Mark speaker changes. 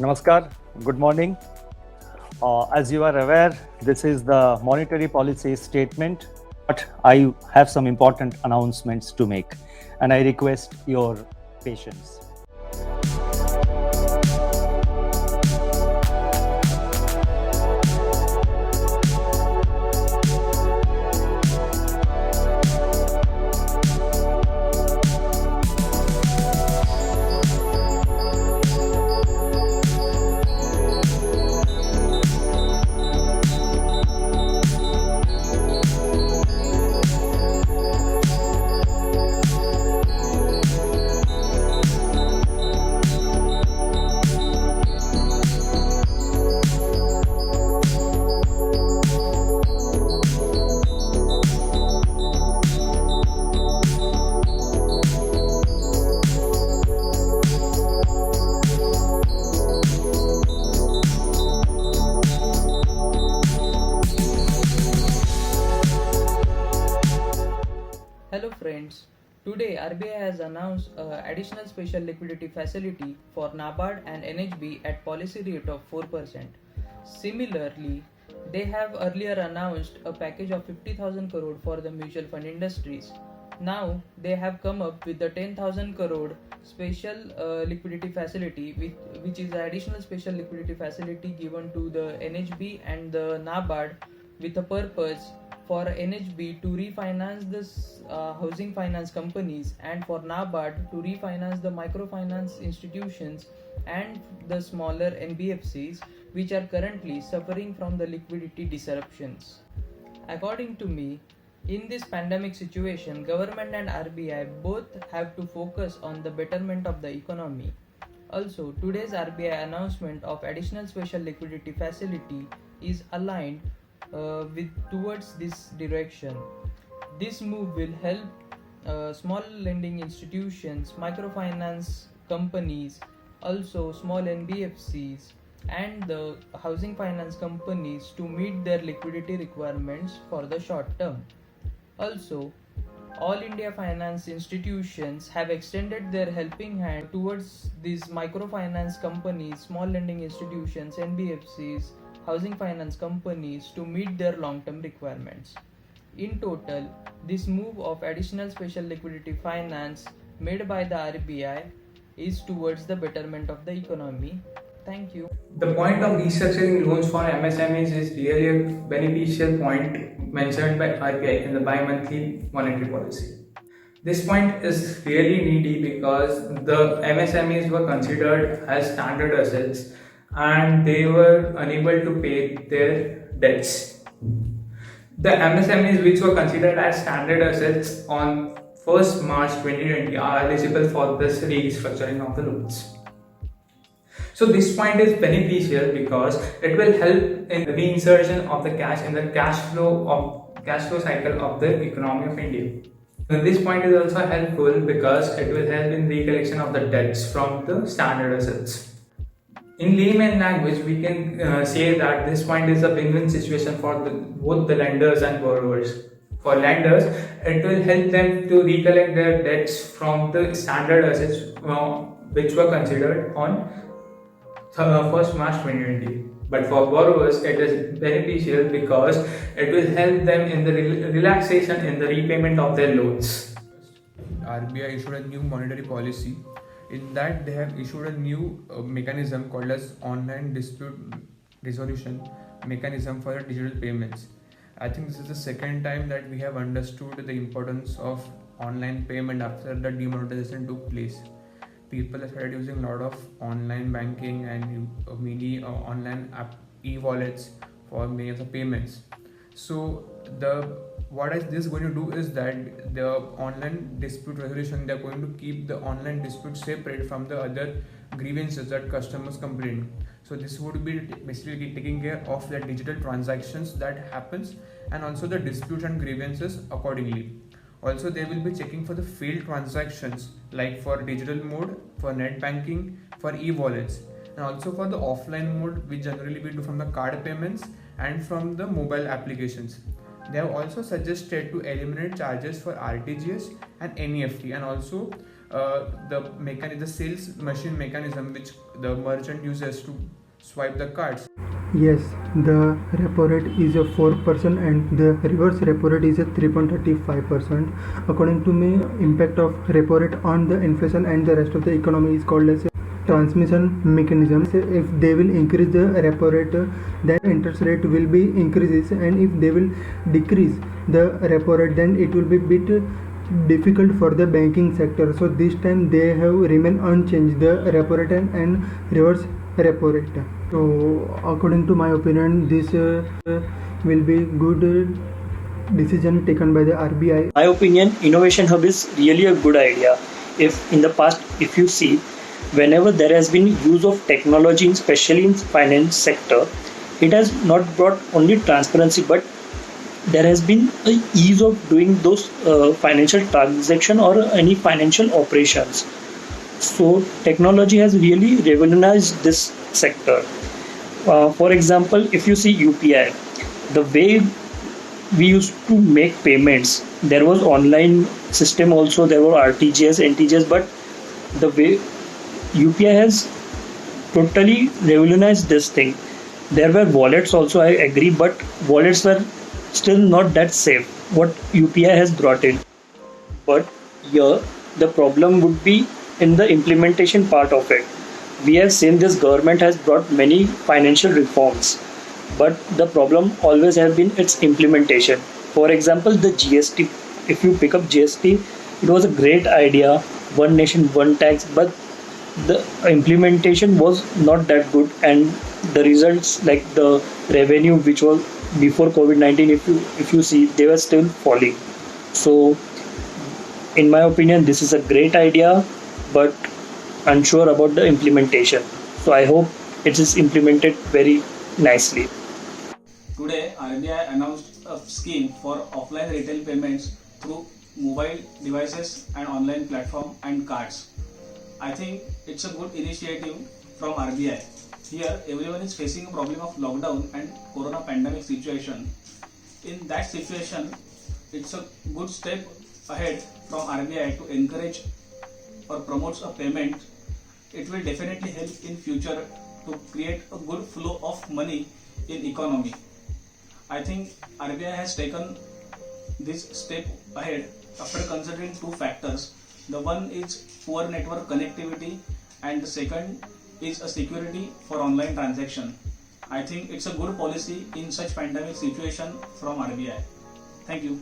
Speaker 1: Namaskar, good morning. As you are aware, this is the monetary policy statement, but I have some important announcements to make, and I request your patience.
Speaker 2: Hello friends, today RBI has announced additional special liquidity facility for NABARD and NHB at policy rate of 4%. Similarly, they have earlier announced a package of 50,000 crore for the mutual fund industries. Now they have come up with the 10,000 crore special liquidity facility, which is an additional special liquidity facility given to the NHB and the NABARD with a purpose for NHB to refinance the housing finance companies and for NABARD to refinance the microfinance institutions and the smaller NBFCs which are currently suffering from the liquidity disruptions. According to me, in this pandemic situation, government and RBI both have to focus on the betterment of the economy. Also, today's RBI announcement of additional special liquidity facility is aligned towards this direction. This move will help small lending institutions, microfinance companies, also small NBFCs and the housing finance companies to meet their liquidity requirements for the short term. Also, all India finance institutions have extended their helping hand towards these microfinance companies, small lending institutions, NBFCs, housing finance companies to meet their long-term requirements. In total, this move of additional special liquidity finance made by the RBI is towards the betterment of the economy. Thank you.
Speaker 3: The point of restructuring loans for MSMEs is really a beneficial point mentioned by RBI in the bi-monthly monetary policy. This point is really needy because the MSMEs were considered as standard assets and they were unable to pay their debts. The MSMEs which were considered as standard assets on 1st March 2020 are eligible for this restructuring of the loans. So this point is beneficial because it will help in the reinsertion of the cash in the cash flow cycle of the economy of India. And this point is also helpful because it will help in recollection of the debts from the standard assets. In layman language, we can say that this point is a win-win situation for both the lenders and borrowers. For lenders, it will help them to recollect their debts from the standard assets which were considered on 1st March 2020. But for borrowers, it is beneficial because it will help them in the relaxation in the repayment of their loans.
Speaker 4: RBI issued a new monetary policy. In that, they have issued a new mechanism called as online dispute resolution mechanism for digital payments. I think this is the second time that we have understood the importance of online payment after the demonetization took place. People have started using a lot of online banking and many online e-wallets for many of the payments. So what is this going to do is that the online dispute resolution, they are going to keep the online dispute separate from the other grievances that customers complain. So this would be basically taking care of the digital transactions that happens and also the disputes and grievances accordingly. Also, they will be checking for the failed transactions like for digital mode, for net banking, for e-wallets, and also for the offline mode, which generally we do from the card payments and from the mobile applications. They have also suggested to eliminate charges for RTGS and NEFT and also the sales machine mechanism which the merchant uses to swipe the cards.
Speaker 5: Yes, the repo rate is a 4% and the reverse repo rate is a 3.35%. According to me, impact of repo rate on the inflation and the rest of the economy is called as a transmission mechanism. So if they will increase the repo rate, then interest rate will be increases, and if they will decrease the repo rate, then it will be bit difficult for the banking sector. So this time they have remain unchanged, the repo rate and reverse repo rate. So according to my opinion, this will be good decision taken by the RBI.
Speaker 1: My opinion, Innovation Hub is really a good idea. If in the past, if you see, whenever there has been use of technology, especially in finance sector, it has not brought only transparency, but there has been a ease of doing those financial transaction or any financial operations. So technology has really revolutionized this sector. For example, if you see UPI, the way we used to make payments, there was online system also, there were RTGS, NTGS, but the way UPI has totally revolutionized this thing. There were wallets also, I agree, but wallets were still not that safe what UPI has brought in. But here the problem would be in the implementation part of it. We have seen this government has brought many financial reforms, but the problem always has been its implementation. For example, the GST, if you pick up GST, it was a great idea, one nation, one tax, but the implementation was not that good, and the results like the revenue which was before COVID-19, if you see, they were still falling. So in my opinion, this is a great idea, but unsure about the implementation. So I hope it is implemented very nicely.
Speaker 6: Today, RBI announced a scheme for offline retail payments through mobile devices and online platform and cards. I think it's a good initiative from RBI. Here, everyone is facing a problem of lockdown and corona pandemic situation. In that situation, it's a good step ahead from RBI to encourage or promotes a payment. It will definitely help in future to create a good flow of money in economy. I think RBI has taken this step ahead after considering two factors. The one is poor network connectivity and the second is a security for online transaction. I think it's a good policy in such pandemic situation from RBI. Thank you.